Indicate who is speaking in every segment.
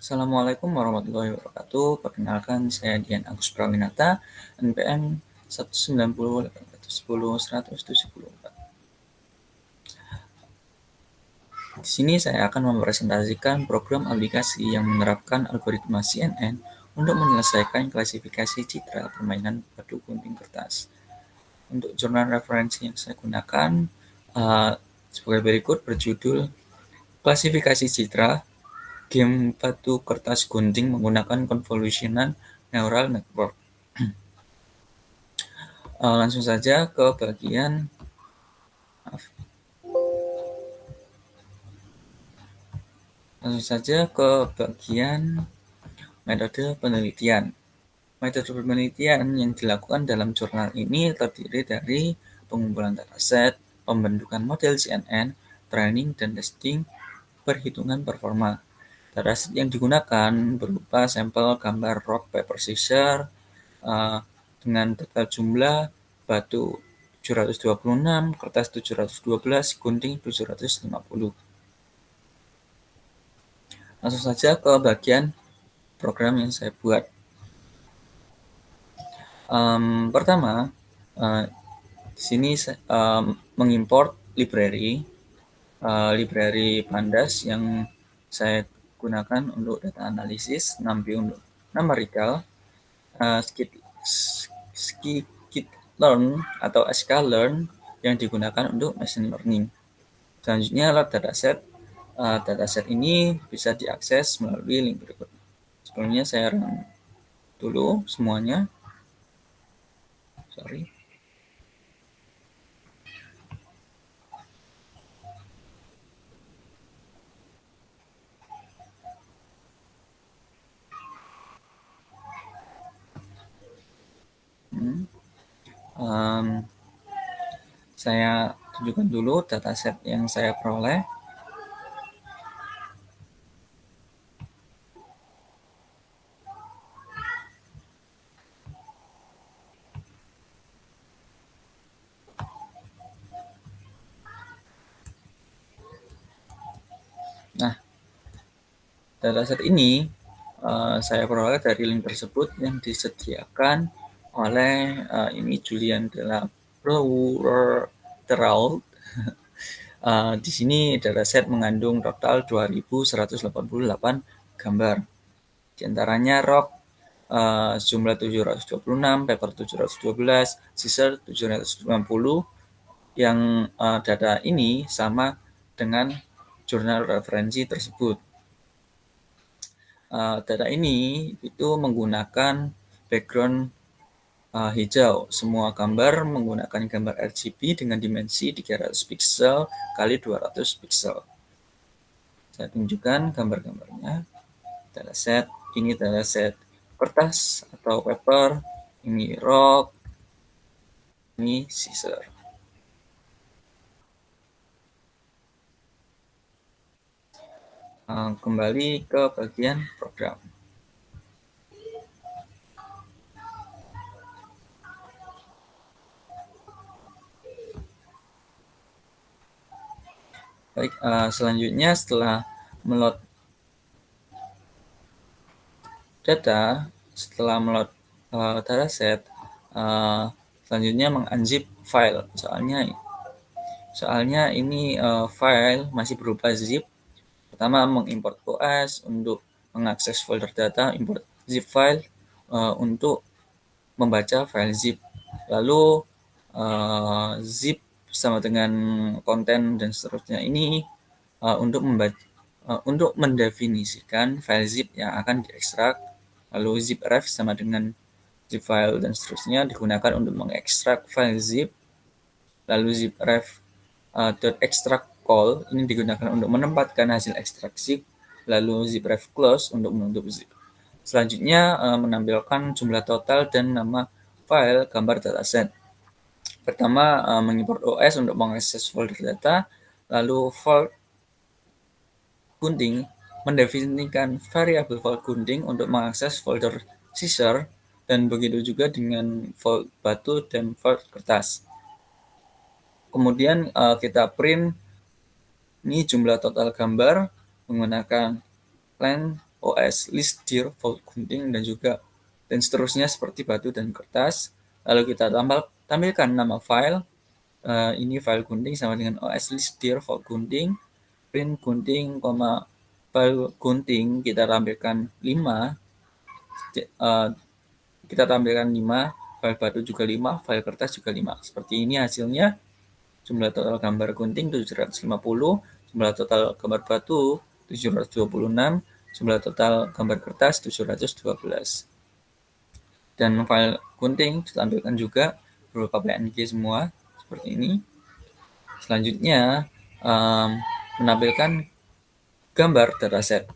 Speaker 1: Assalamualaikum warahmatullahi wabarakatuh. Perkenalkan, saya Dian Agus Prawinata, NPM 190810174. Di sini saya akan mempresentasikan program aplikasi yang menerapkan algoritma CNN untuk menyelesaikan klasifikasi citra permainan batu gunting kertas. Untuk jurnal referensi yang saya gunakan sebagai berikut berjudul Klasifikasi Citra Game Batu Kertas Gunting menggunakan Convolutional Neural Network. Langsung saja ke bagian metode penelitian. Metode penelitian yang dilakukan dalam jurnal ini terdiri dari pengumpulan dataset, pembentukan model CNN, training dan testing, perhitungan performa. Dataset yang digunakan berupa sampel gambar rock, paper, scissors dengan total jumlah batu 726, kertas 712, gunting 750. Langsung saja ke bagian program yang saya buat. Pertama, di sini mengimport library Pandas yang saya gunakan untuk data analisis, NumPy untuk numerical, scikit-learn atau sklearn yang digunakan untuk machine learning. Selanjutnya load dataset. Dataset ini bisa diakses melalui link berikut. Sebelumnya saya run dulu semuanya. Saya tunjukkan dulu dataset yang saya peroleh. Nah, dataset ini saya peroleh dari link tersebut yang disediakan oleh Julian de la Brouwer-Terrault. Di sini dataset mengandung total 2188 gambar. Di antaranya rock jumlah 726, paper 712, scissors 790, yang data ini sama dengan jurnal referensi tersebut. Data ini itu menggunakan background hijau. Semua gambar menggunakan gambar RGB dengan dimensi 300 pixel kali 200 pixel. Saya tunjukkan gambar-gambarnya. Dataset, ini dataset kertas atau paper, ini rock, ini scissors. Kembali ke bagian program. Baik, selanjutnya setelah meload data, setelah meload dataset, selanjutnya mengunzip file. Soalnya ini file masih berupa zip. Pertama, mengimport OS untuk mengakses folder data, import zip file untuk membaca file zip. Lalu zip sama dengan konten dan seterusnya ini untuk mendefinisikan file zip yang akan diekstrak. Lalu zipref sama dengan zip file dan seterusnya digunakan untuk mengekstrak file zip. Lalu zipref .extract call ini digunakan untuk menempatkan hasil ekstrak zip. Lalu zipref close untuk menutup zip. Selanjutnya menampilkan jumlah total dan nama file gambar dataset. Pertama, mengimport OS untuk mengakses folder data. Lalu volt gunting mendefinisikan variabel volt gunting untuk mengakses folder scissors, dan begitu juga dengan volt batu dan volt kertas. Kemudian kita print ini jumlah total gambar menggunakan len OS list dir, fault gunting, dan seterusnya seperti batu dan kertas. Lalu kita tampilkan nama file. Ini file gunting sama dengan OS list dir, fault gunting, print gunting, file gunting kita tampilkan 5. Kita tampilkan 5, file batu juga 5, file kertas juga 5. Seperti ini hasilnya. Jumlah total gambar gunting 750, jumlah total gambar batu 726, jumlah total gambar kertas 712. Dan file gunting ditampilkan juga berupa PNG semua seperti ini. Selanjutnya menampilkan gambar dataset.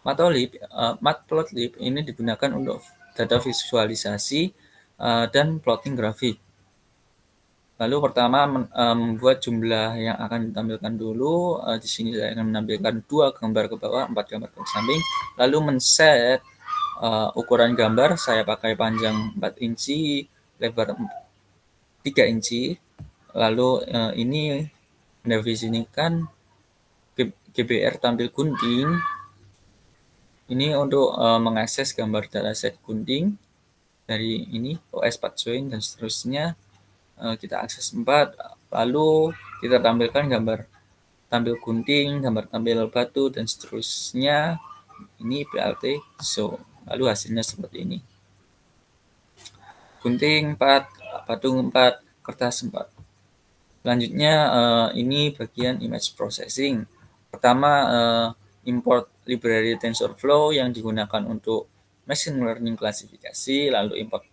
Speaker 1: Matplotlib ini digunakan untuk data visualisasi dan plotting grafik. Lalu pertama membuat jumlah yang akan ditampilkan dulu. Di sini saya akan menampilkan 2 gambar ke bawah, 4 gambar ke samping. Lalu men-set ukuran gambar, saya pakai panjang 4 inci, lebar 3 inci. Lalu ini mendefinisikan GBR tampil gunting. Ini untuk mengakses gambar dataset gunting dari ini OS path join dan seterusnya. Kita akses 4, lalu kita tampilkan gambar tampil gunting, gambar tampil batu, dan seterusnya. Ini PLT show. Lalu hasilnya seperti ini. Gunting 4, batu 4, kertas 4. Selanjutnya ini bagian image processing. Pertama import library TensorFlow yang digunakan untuk machine learning klasifikasi, lalu import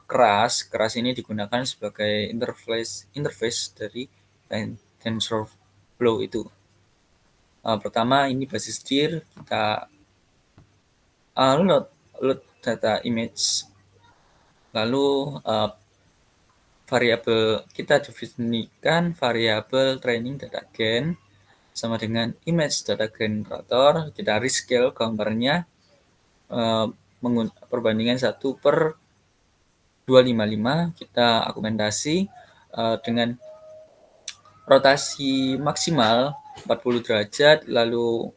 Speaker 1: keras ini digunakan sebagai interface dari TensorFlow itu. Pertama ini basis dir, kita load data image, lalu variabel kita definisikan variabel training data gen sama dengan image data generator. Kita rescale gambarnya perbandingan 1/255. Kita argumentasi dengan rotasi maksimal 40 derajat, lalu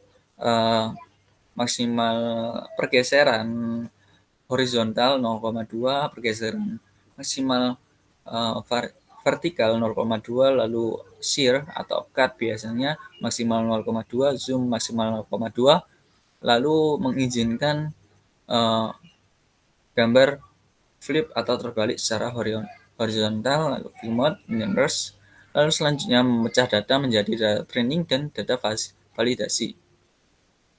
Speaker 1: maksimal pergeseran horizontal 0,2, pergeseran maksimal vertikal 0,2, lalu shear atau cut biasanya maksimal 0,2, zoom maksimal 0,2, lalu mengizinkan gambar flip atau terbalik secara horizontal, lalu view mode, inverse. Lalu selanjutnya memecah data menjadi data training dan data validasi.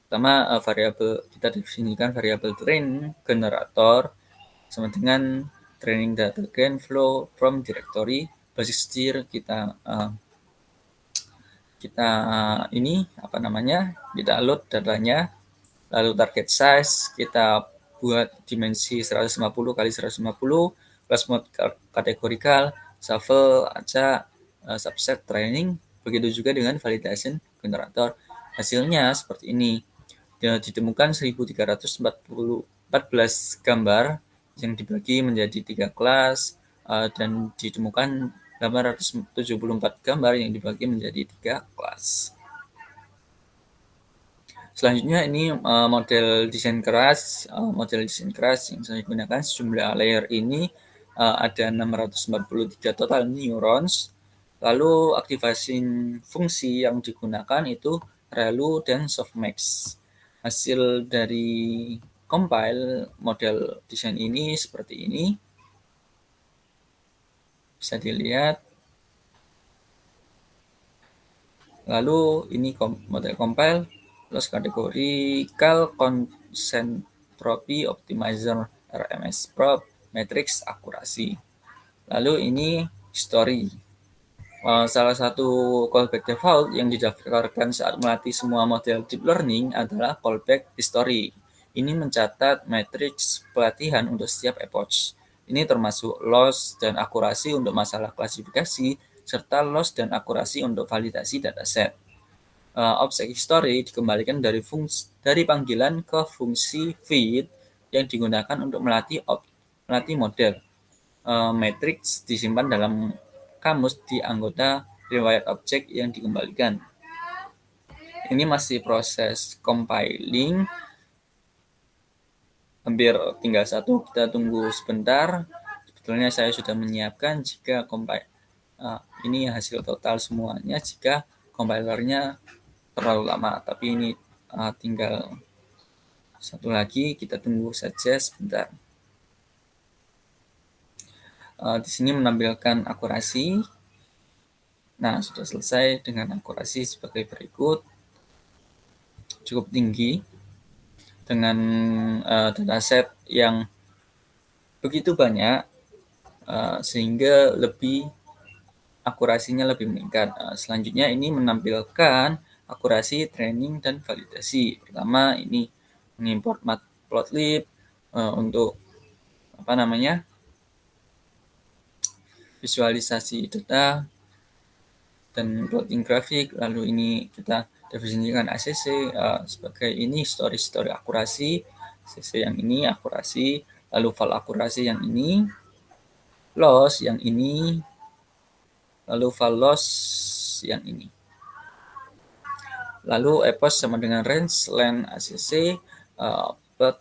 Speaker 1: Pertama variabel kita definisikan variabel train generator sama dengan training data gen flow from directory. Basis dir kita kita load datanya. Lalu target size kita buat dimensi 150 kali 150, class mode kategorikal, shuffle, acak, subset training. Begitu juga dengan validation generator. Hasilnya seperti ini. Ditemukan 1314 gambar yang dibagi menjadi 3 kelas dan ditemukan 874 gambar yang dibagi menjadi 3 kelas. Selanjutnya ini model desain keras. Model desain keras yang saya gunakan sejumlah layer ini ada 643 total neurons. Lalu aktivasi fungsi yang digunakan itu ReLU dan softmax. Hasil dari compile model desain ini seperti ini. Bisa dilihat. Lalu ini model compile plus kategori concentropy optimizer RMS probe matrix akurasi. Lalu ini history. Salah satu callback default yang didaftarkan saat melatih semua model deep learning adalah callback history. Ini mencatat matriks pelatihan untuk setiap epoch. Ini termasuk loss dan akurasi untuk masalah klasifikasi, serta loss dan akurasi untuk validasi dataset. Object history dikembalikan dari panggilan ke fungsi feed yang digunakan untuk melatih model. Matrix disimpan dalam kamus di anggota riwayat objek yang dikembalikan. Ini masih proses compiling, hampir tinggal satu, kita tunggu sebentar. Sebetulnya saya sudah menyiapkan jika ini hasil total semuanya jika compilernya terlalu lama, tapi ini tinggal satu lagi, kita tunggu saja sebentar. Di sini menampilkan akurasi. Nah, sudah selesai dengan akurasi sebagai berikut. Cukup tinggi dengan dataset yang begitu banyak sehingga akurasinya lebih meningkat. Selanjutnya ini menampilkan akurasi training dan validasi. Pertama ini mengimport matplotlib untuk visualisasi data dan plotting grafik. Lalu ini kita definisikan ACC sebagai ini story akurasi, ACC yang ini akurasi, lalu val akurasi yang ini, loss yang ini, lalu val loss yang ini. Lalu EPOS sama dengan range, len ACC, plot,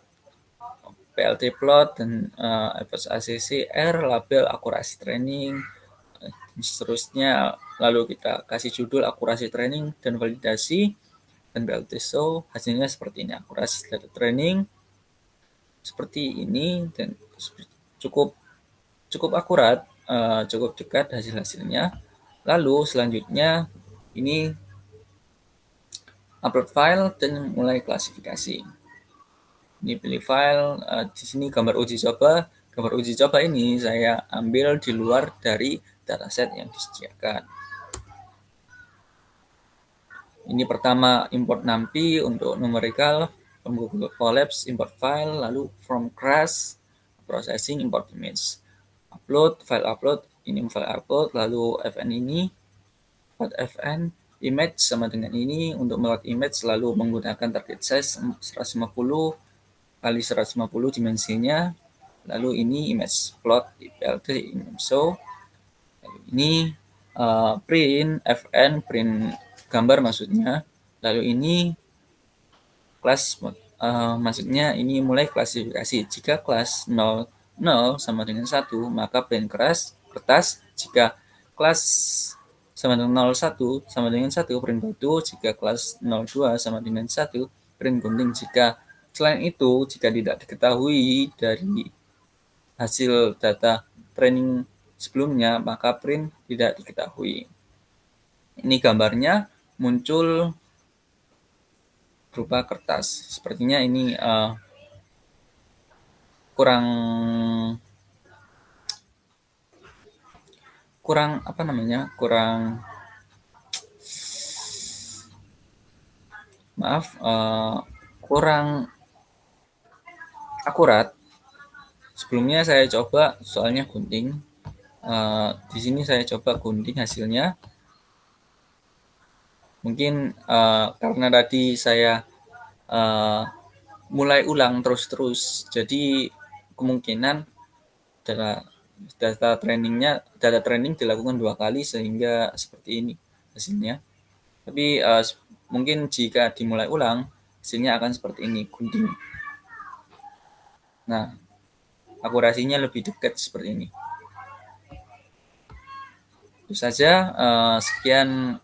Speaker 1: PLT plot, dan EPOS ACC, R, label akurasi training, dan seterusnya. Lalu kita kasih judul akurasi training dan validasi, dan PLT show. Hasilnya seperti ini, akurasi data training seperti ini, dan cukup akurat, cukup dekat hasilnya. Lalu selanjutnya ini upload file dan mulai klasifikasi. Ini pilih file, di sini gambar uji coba. Gambar uji coba ini saya ambil di luar dari dataset yang disediakan. Ini pertama import NumPy untuk numerical, from Google Colabs import file, lalu from crash processing import image. Upload, file upload, ini file upload, lalu fn ini, fn image sama dengan ini. Untuk meload image selalu menggunakan target size 150 kali 150 dimensinya. Lalu ini image plot plt image show. Lalu ini print fn, print gambar maksudnya. Lalu ini class maksudnya ini mulai klasifikasi. Jika kelas 0 sama dengan 1, maka print kertas. Jika kelas sama dengan 01 sama dengan 1, print batu. Jika kelas 02 sama dengan 1, print gunting. Selain itu, jika tidak diketahui dari hasil data training sebelumnya, maka print tidak diketahui. Ini gambarnya muncul berupa kertas. Sepertinya ini kurang akurat. Sebelumnya saya coba soalnya gunting. Di sini saya coba gunting hasilnya. Mungkin karena tadi saya mulai ulang terus, jadi kemungkinan data training dilakukan 2 kali sehingga seperti ini hasilnya. Tapi mungkin jika dimulai ulang hasilnya akan seperti ini, gunting. Nah, akurasinya lebih dekat seperti ini. Itu saja, sekian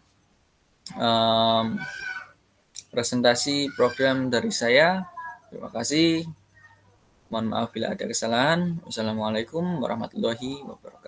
Speaker 1: presentasi program dari saya. Terima kasih. Mohon maaf bila ada kesalahan. Wassalamualaikum warahmatullahi wabarakatuh.